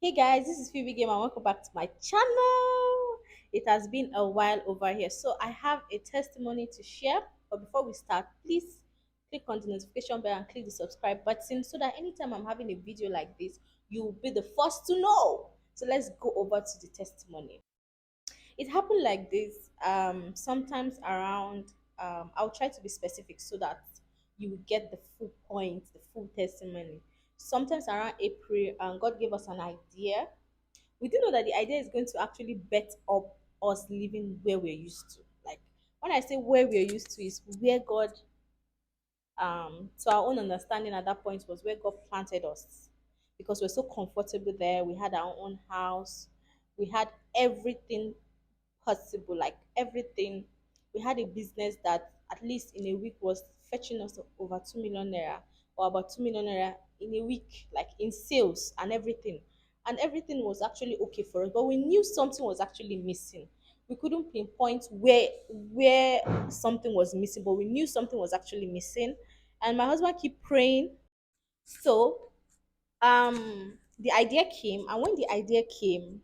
Hey guys, this is Phoebe Game and welcome back to my channel. It has been a while over here, so I have a testimony to share. But before we start, please click on the notification bell and click the subscribe button so that anytime I'm having a video like this, you'll be the first to know. So let's go over to the testimony. It happened like this. Sometimes around, I'll try to be specific so that you will get the full point, the full testimony. Sometimes around April, God gave us an idea. We didn't know that the idea is going to actually bet up us living where we're used to. Like when I say where we're used to is where God, to our own understanding at that point was where God planted us, because we're so comfortable there. We had our own house, we had everything possible, like everything. We had a business that at least in a week was fetching us over 2 million naira, or about 2 million naira in a week, like in sales and everything. And everything was actually okay for us, but we knew something was actually missing. We couldn't pinpoint where something was missing, but we knew something was actually missing. And my husband keep praying. So the idea came, and when the idea came,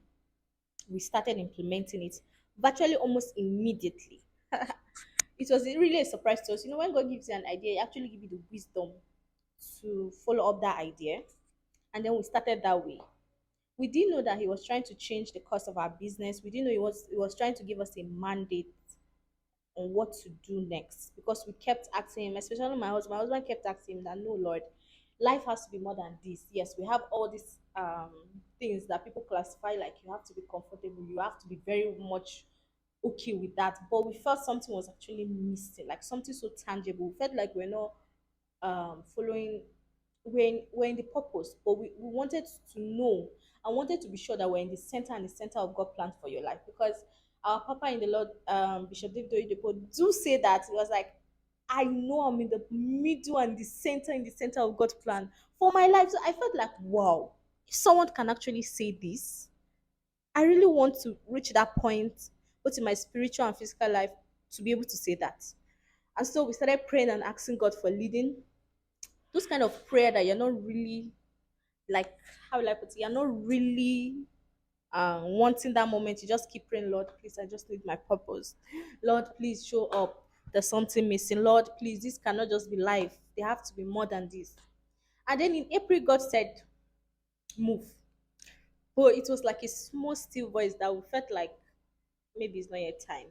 we started implementing it virtually almost immediately. It was really a surprise to us. You know, when God gives you an idea, He actually give you the wisdom to follow up that idea. And then we started that way. We didn't know that He was trying to change the course of our business. We didn't know He was trying to give us a mandate on what to do next, because we kept asking Him, especially my husband. My husband kept asking Him that, no, Lord, life has to be more than this. Yes, we have all these things that people classify like you have to be comfortable, you have to be very much okay with that. But we felt something was actually missing, like something so tangible. We felt like we're not following, we're in the purpose, but we wanted to know and wanted to be sure that we're in the center and the center of God plan for your life. Because our Papa in the Lord, Bishop David Oyedepo, do say that he was like, I know I'm in the middle and the center, in the center of God's plan for my life. So I felt like, wow, if someone can actually say this, I really want to reach that point, both in my spiritual and physical life, to be able to say that. And so we started praying and asking God for leading. Those kind of prayer that you're not really, like, how will I put it? You're not really wanting that moment. You just keep praying, Lord, please, I just need my purpose. Lord, please show up. There's something missing. Lord, please, this cannot just be life. There have to be more than this. And then in April, God said, move. But it was like a small, still voice that we felt like maybe it's not yet time.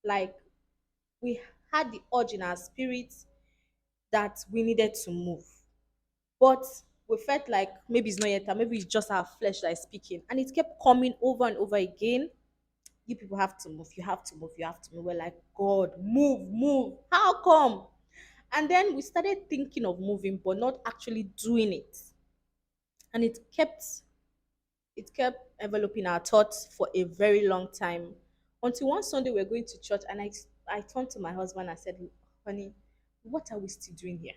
Like we had the urge in our spirit that we needed to move. But we felt like maybe it's not yet time, maybe it's just our flesh that is speaking. And it kept coming over and over again. You people have to move, you have to move, you have to move. We're like, God, move, move. How come? And then we started thinking of moving, but not actually doing it. And it kept enveloping our thoughts for a very long time, until one Sunday we were going to church, and I turned to my husband and said, honey, what are we still doing here?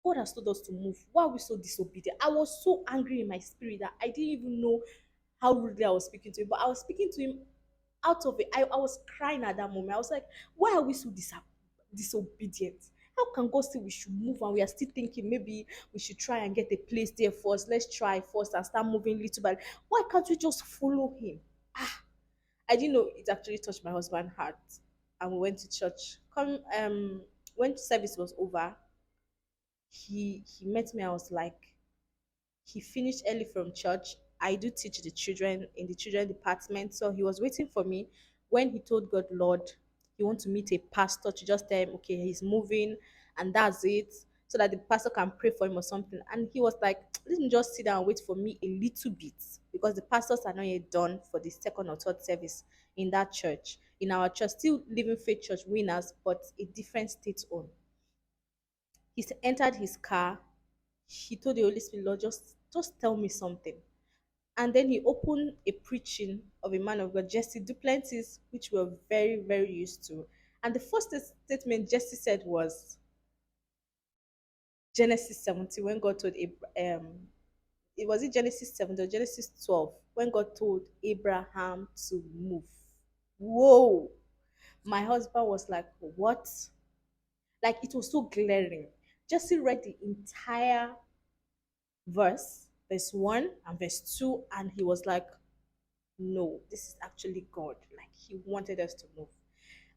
God has told us to move. Why are we so disobedient? I was so angry in my spirit that I didn't even know how rudely I was speaking to him. But I was speaking to him out of it. I was crying at that moment. I was like, why are we so disobedient? How can God say we should move and we are still thinking maybe we should try and get a place there first? Let's try first and start moving little by little. Why can't we just follow him? I didn't know it actually touched my husband's heart. And we went to church. When service was over, he met me. I was like, he finished early from church. I do teach the children in the children department, so he was waiting for me. When he told God, Lord, he want to meet a pastor to just tell him, okay, he's moving, and that's it, so that the pastor can pray for him or something. And he was like, let me just sit down and wait for me a little bit, because the pastors are not yet done for the second or third service in that church. In our church, still Living Faith Church Winners, but a different state own. Entered his car. He told the Holy Spirit, Lord, just tell me something. And then he opened a preaching of a man of God, Jesse Duplantis, which we're very, very used to. And the first statement Jesse said was Genesis 17, when God told it was in Genesis 7 or Genesis 12, when God told Abraham to move. Whoa. My husband was like, what? Like, it was so glaring. Jesse read the entire verse, verse 1 and verse 2, and he was like, no, this is actually God. Like he wanted us to move.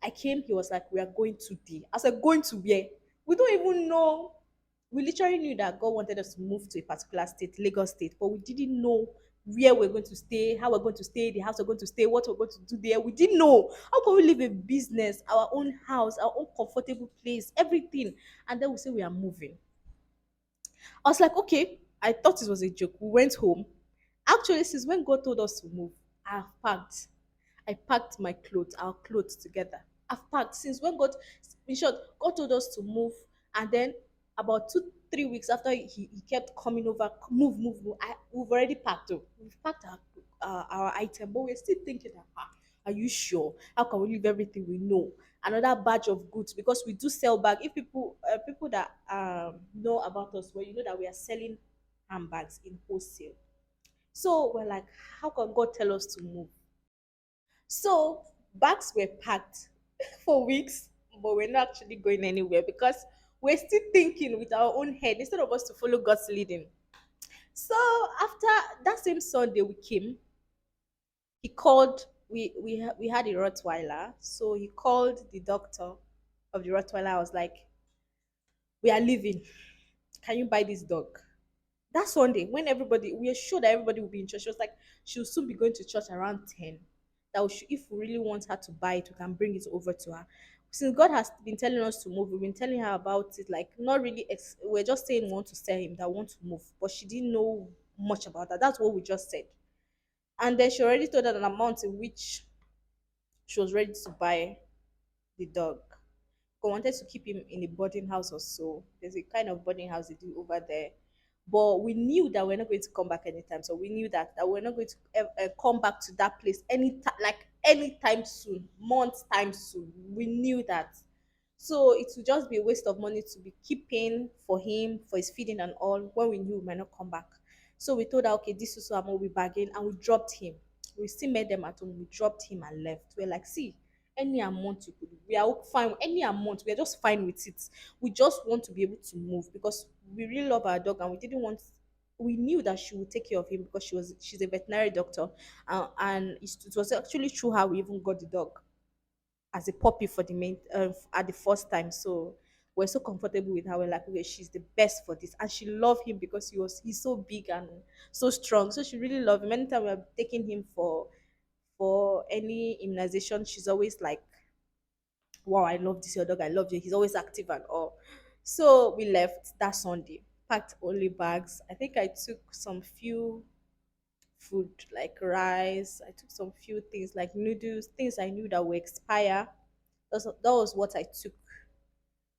I came, he was like, we are going today. I said, going to where? We don't even know. We literally knew that God wanted us to move to a particular state, Lagos State, but we didn't know where we're going to stay, how we're going to stay, the house we're going to stay, what we're going to do there. We didn't know. How can we live a business, our own house, our own comfortable place, everything? And then we say we are moving. I was like, okay. I thought it was a joke. We went home. Actually, since when God told us to move, I have packed. I packed my clothes, our clothes together. I've packed since when God, in short, God told us to move, and then about 2 3 weeks after he kept coming over, move, move, move. We've already packed. Oh. We've packed our item, but we're still thinking that, are you sure? How can we leave everything we know? Another batch of goods because we do sell bag. If people that know about us, well, you know that we are selling handbags in wholesale. So we're like, how can God tell us to move? So bags were packed for weeks, but we're not actually going anywhere because we're still thinking with our own head instead of us to follow God's leading. So after that same Sunday we came, he called. We had a Rottweiler, so he called the doctor of the Rottweiler. I was like, "We are leaving. Can you buy this dog?" That Sunday, when everybody, we are sure that everybody will be in church, she was like, she'll soon be going to church around 10. That if we really want her to buy it, we can bring it over to her. Since God has been telling us to move, we've been telling her about it, like not really, we're just saying we want to sell him, that we want to move. But she didn't know much about that. That's what we just said. And then she already told her an amount in which she was ready to buy the dog. I wanted to keep him in a boarding house or so. There's a kind of boarding house they do over there. But we knew that we're not going to come back anytime. So we knew that we're not going to come back to that place anytime soon, months time soon. We knew that. So it would just be a waste of money to be keeping for him, for his feeding and all, when we knew we might not come back. So we told her, okay, this is what we bargain, and we dropped him. We still met them at home. We dropped him and left. We're like, see, any amount you could, we are fine. Any amount, we are just fine with it. We just want to be able to move because we really love our dog, and we didn't want. We knew that she would take care of him because she's a veterinary doctor, and it was actually through her we even got the dog as a puppy for the main at the first time. So we're so comfortable with her. We're like, okay, she's the best for this, and she loved him because he's so big and so strong. So she really loved him. Anytime we're taking him for any immunization, she's always like, wow, I love this your dog. I love you. He's always active and all. So we left that Sunday, packed only bags. I think I took some few food like rice. I took some few things like noodles, things I knew that would expire. That was what I took.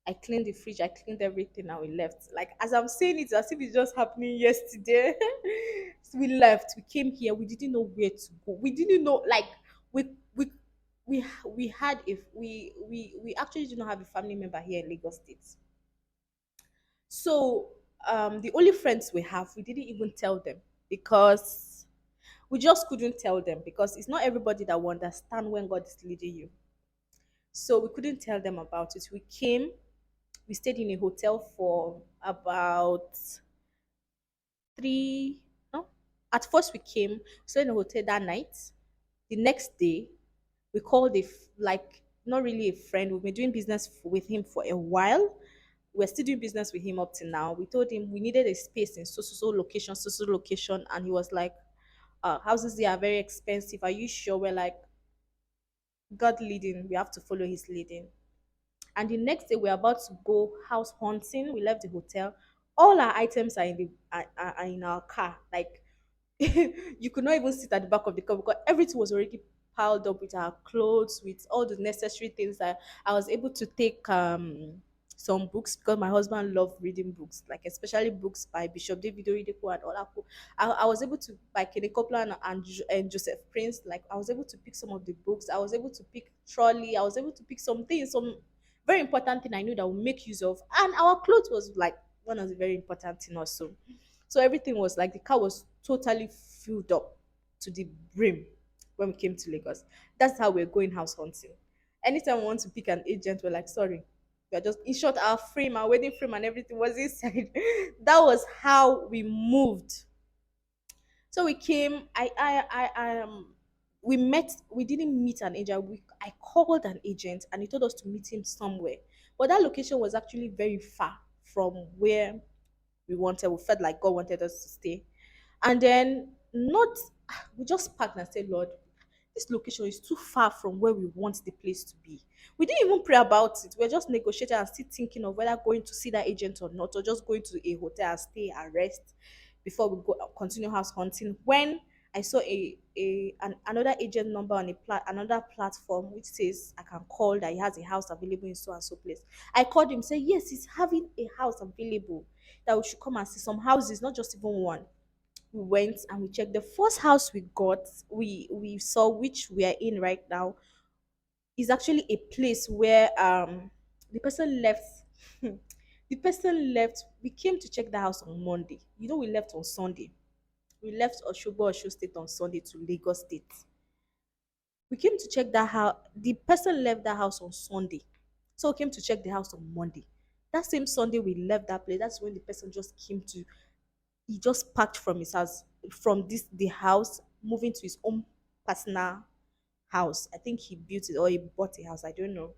I cleaned the fridge, I cleaned everything, and we left. Like as I'm saying it, as if it's just happening yesterday. So we left. We came here. We didn't know where to go. We didn't know like we we had if we actually do not have a family member here in Lagos State. So the only friends we have, we didn't even tell them because we just couldn't tell them because it's not everybody that will understand when God is leading you. So we couldn't tell them about it. We came, we stayed in a hotel for about three. No, at first we came, we stayed in a hotel that night. The next day, we called like not really a friend. We've been doing business with him for a while. We're still doing business with him up to now. We told him we needed a space in so location, so location, and he was like, houses there are very expensive. Are you sure? We're like, God leading, we have to follow his leading. And the next day, we're about to go house hunting. We left the hotel. All our items are are in our car. Like you could not even sit at the back of the car because everything was already piled up with our clothes, with all the necessary things that I was able to take some books because my husband loved reading books, like especially books by Bishop David Oyedepo and Olapo. I was able to by Kenny Copeland and Joseph Prince. Like I was able to pick some of the books. I was able to pick trolley. I was able to pick some things, some very important thing I knew that would make use of. And our clothes was like one of the very important thing also. So everything was like the car was totally filled up to the brim when we came to Lagos. That's how we're going house hunting. Anytime we want to pick an agent, we're like, sorry. We're just in short, our frame, our wedding frame and everything was inside. That was how we moved. So we came. We met. We didn't meet an agent. I called an agent, and he told us to meet him somewhere. But that location was actually very far from where we wanted. We felt like God wanted us to stay. And then not we just packed and said, Lord, this location is too far from where we want the place to be. We didn't even pray about it. We are just negotiating and still thinking of whether going to see that agent or not, or just going to a hotel and stay and rest before we go continue house hunting. When I saw another agent number on another platform which says I can call that he has a house available in so and so place. I called him, say yes, he's having a house available that we should come and see some houses, not just even one. We went and we checked the first house we got. We saw, which we are in right now, is actually a place where the person left. The person left. We came to check the house on Monday. We left on Sunday. We left Osho State on Sunday to Lagos State. We came to check that house. The person left that house on Sunday, so we came to check the house on Monday. That same Sunday we left that place. That's when the person just came to. He just packed from his house, from the house, moving to his own personal house. I think he built it or he bought a house. I don't know.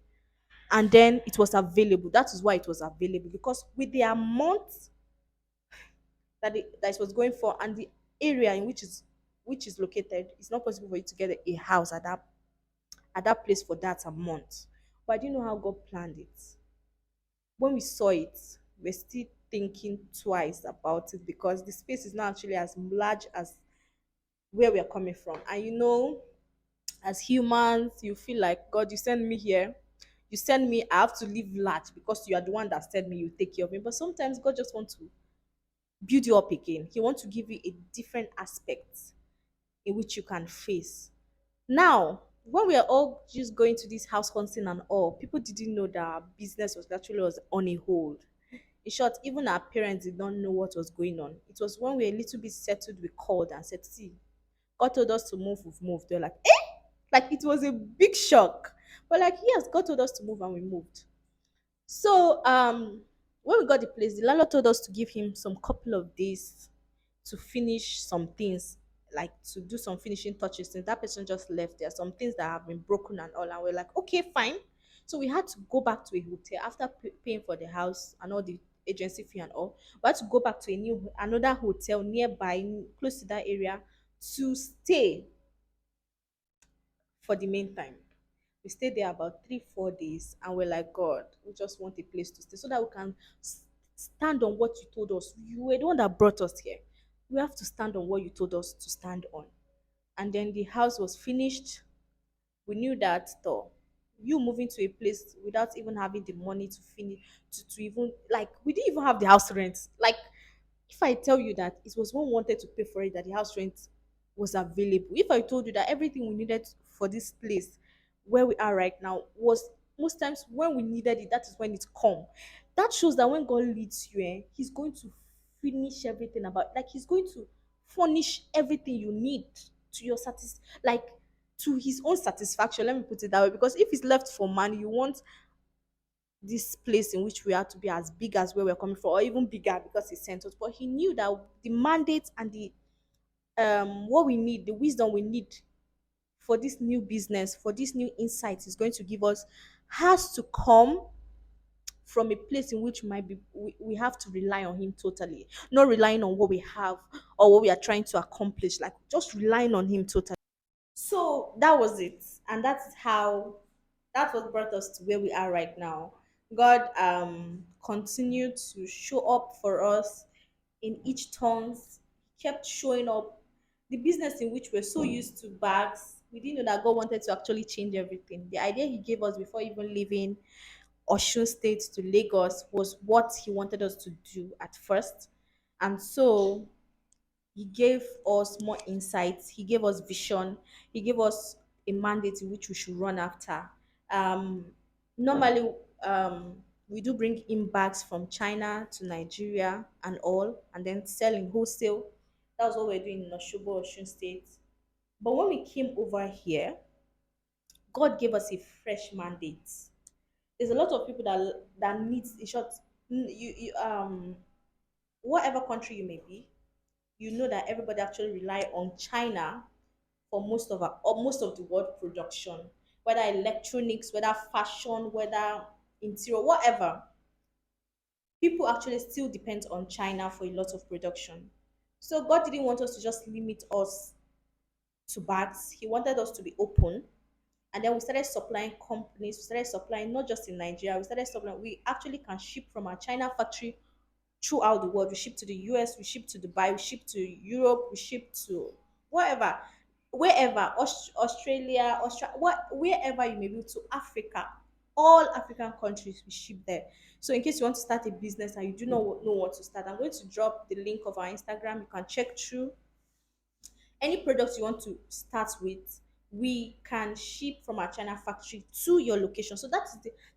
And then it was available. That is why it was available, because with the amount that it was going for and the area in which is located, it's not possible for you to get a house at that place for that amount. But I didn't know how God planned it. When we saw it, we're still thinking twice about it, because the space is not actually as large as where we are coming from. And as humans, you feel like, God, you send me here. You send me, I have to live large because you are the one that said me, you take care of me. But sometimes God just wants to build you up again. He wants to give you a different aspect in which you can face. Now, when we are all just going to this house hunting and all, people didn't know that our business was on a hold. In short, even our parents did not know what was going on. It was when we were a little bit settled, we called and said, see, God told us to move, we've moved. They're like, eh? Like it was a big shock. But like, yes, God told us to move and we moved. So when we got the place, the landlord told us to give him some couple of days to finish some things, like to do some finishing touches. Since that person just left, there are some things that have been broken and all, and we're like, okay, fine. So we had to go back to a hotel after paying for the house and all the agency fee and all. We had to go back to another hotel nearby, close to that area, to stay for the meantime. We stayed there about 3 4 days, and we're like, God, we just want a place to stay so that we can stand on what you told us. You were the one that brought us here. We have to stand on what you told us to stand on. And then the house was finished. We knew that though, you moving to a place without even having the money to finish, to even, like, we didn't even have the house rent. Like, if I tell you that it was one wanted to pay for it, that the house rent was available, if I told you that everything we needed for this place where we are right now was, most times when we needed it, that is when it come. That shows that when God leads you, He's going to finish everything about, like, He's going to furnish everything you need to your like, to His own satisfaction. Let me put it that way, because if it's left for man, you want this place in which we are to be as big as where we're coming from, or even bigger, because He sent us. But He knew that the mandate and the what we need, the wisdom we need for this new business, for this new insight is going to give us, has to come from a place in which might be we have to rely on Him totally, not relying on what we have or what we are trying to accomplish, like just relying on Him totally. So that was it, and that's what brought us to where we are right now. God continued to show up for us in each turns. Kept showing up. The business in which we're so used to bags, we didn't know that God wanted to actually change everything. The idea He gave us before even leaving Osun State to Lagos was what He wanted us to do at first. And so He gave us more insights, He gave us vision, He gave us a mandate in which we should run after. Um, Normally, we do bring in bags from China to Nigeria and all, and then selling wholesale. That was what we're doing in Oshobo, Osun State. But when we came over here, God gave us a fresh mandate. There's a lot of people that needs, in short, you whatever country you may be, you know that everybody actually rely on China for most of our or most of the world production, whether electronics, whether fashion, whether interior, whatever. People actually still depend on China for a lot of production. So God didn't want us to just limit us to bags. He wanted us to be open. And then we started supplying companies, we started supplying not just in Nigeria, we started supplying, we actually can ship from our China factory throughout the world. We ship to the US, we ship to Dubai, we ship to Europe, we ship to wherever, wherever, Australia, wherever you may be, to Africa, all African countries, we ship there. So in case you want to start a business and you do not know what to start, I'm going to drop the link of our Instagram. You can check through any products you want to start with. We can ship from our China factory to your location. So that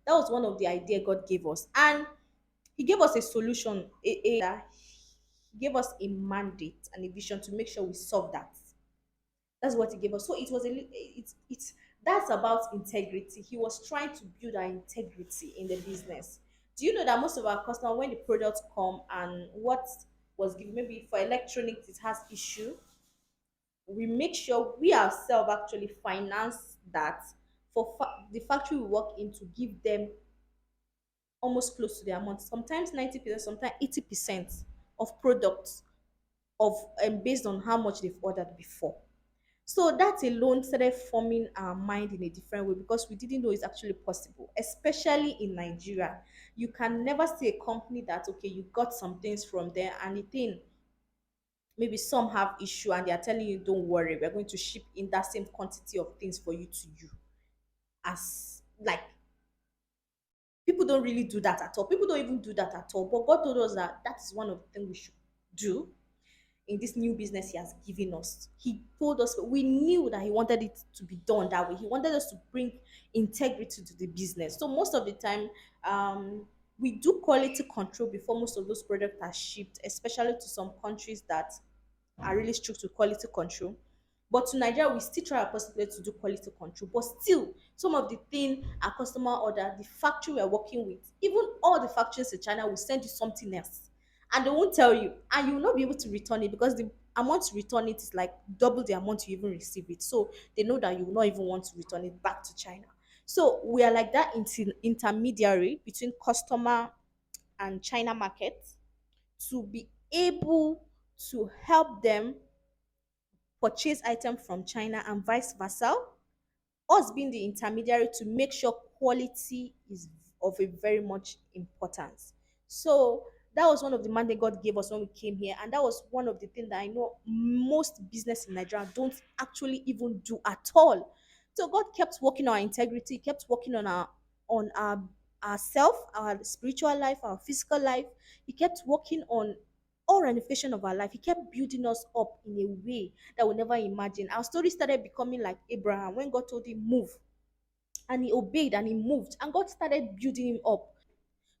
was one of the idea God gave us, and He gave us a solution. He gave us a mandate and a vision to make sure we solve that. That's what He gave us. So it was it's that's about integrity. He was trying to build our integrity in the business. Do you know that most of our customers, when the products come and what was given, maybe for electronics it has issue, we make sure we ourselves actually finance that for the factory we work in, to give them almost close to the amount, sometimes 90%, sometimes 80% of products of based on how much they've ordered before. So that alone started forming our mind in a different way, because we didn't know it's actually possible, especially in Nigeria. You can never see a company that, okay, you got some things from there and the thing, maybe some have issue and they are telling you, don't worry, we're going to ship in that same quantity of things for you to you. As like, people don't really do that at all. People don't even do that at all. But God told us that that is one of the things we should do in this new business He has given us. He told us, we knew that He wanted it to be done that way. He wanted us to bring integrity to the business. So most of the time, we do quality control before most of those products are shipped, especially to some countries that are really strict with quality control. But to Nigeria, we still try our possibility to do quality control. But still, some of the thing our customer order, the factory we're working with, even all the factories in China will send you something else. And they won't tell you. And you will not be able to return it, because the amount to return it is like double the amount you even receive it. So they know that you will not even want to return it back to China. So we are like that intermediary between customer and China market, to be able to help them purchase items from China and vice versa, us being the intermediary to make sure quality is of a very much importance. So that was one of the mandate God gave us when we came here, and that was one of the things that I know most business in Nigeria don't actually even do at all. So God kept working on our integrity, kept working on our ourself, our spiritual life, our physical life. He kept working on all ramification of our life. He kept building us up in a way that we never imagined. Our story started becoming like Abraham when God told him move, and he obeyed and he moved, and God started building him up.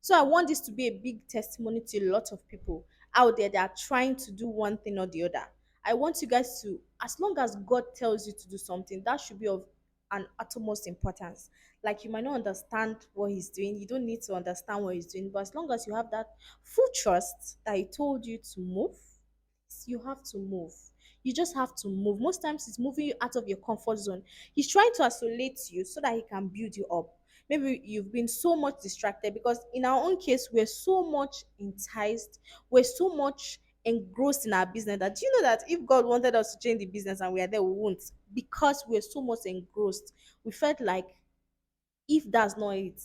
So I want this to be a big testimony to a lot of people out there that are trying to do one thing or the other. I want you guys to, as long as God tells you to do something, that should be of an utmost importance. Like, you might not understand what He's doing, you don't need to understand what He's doing, but as long as you have that full trust that He told you to move, you have to move. You just have to move. Most times He's moving you out of your comfort zone. He's trying to isolate you so that He can build you up. Maybe you've been so much distracted, because in our own case, we're so much enticed, we're so much engrossed in our business, that do you know that if God wanted us to change the business and we are there, we won't, because we're so much engrossed. We felt like if that's not it,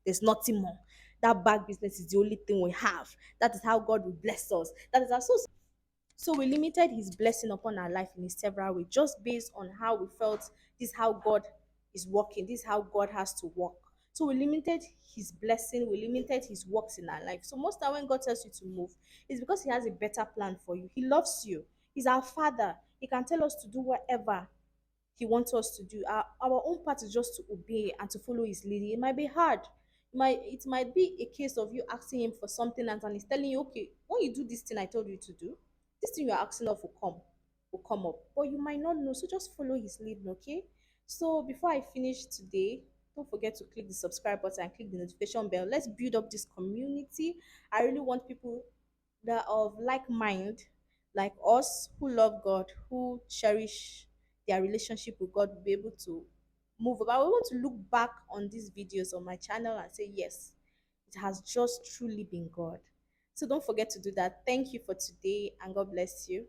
there's nothing more. That bag business is the only thing we have. That is how God will bless us. That is our so we limited His blessing upon our life in a several ways, just based on how we felt this is how God is working, this is how God has to work. So we limited His blessing, we limited His works in our life. So most time when God tells you to move, it's because He has a better plan for you. He loves you. He's our Father. He can tell us to do whatever He wants us to do. Our own part is just to obey and to follow His leading. It might be hard. It might be a case of you asking Him for something, and He's telling you, okay, when you do this thing I told you to do, this thing you're asking of will come up. But you might not know. So just follow His leading, okay? So before I finish today, don't forget to click the subscribe button and click the notification bell. Let's build up this community. I really want people that are of like mind, like us who love God, who cherish their relationship with God, will be able to move about. I want to look back on these videos on my channel and say, yes, it has just truly been God. So don't forget to do that. Thank you for today, and God bless you.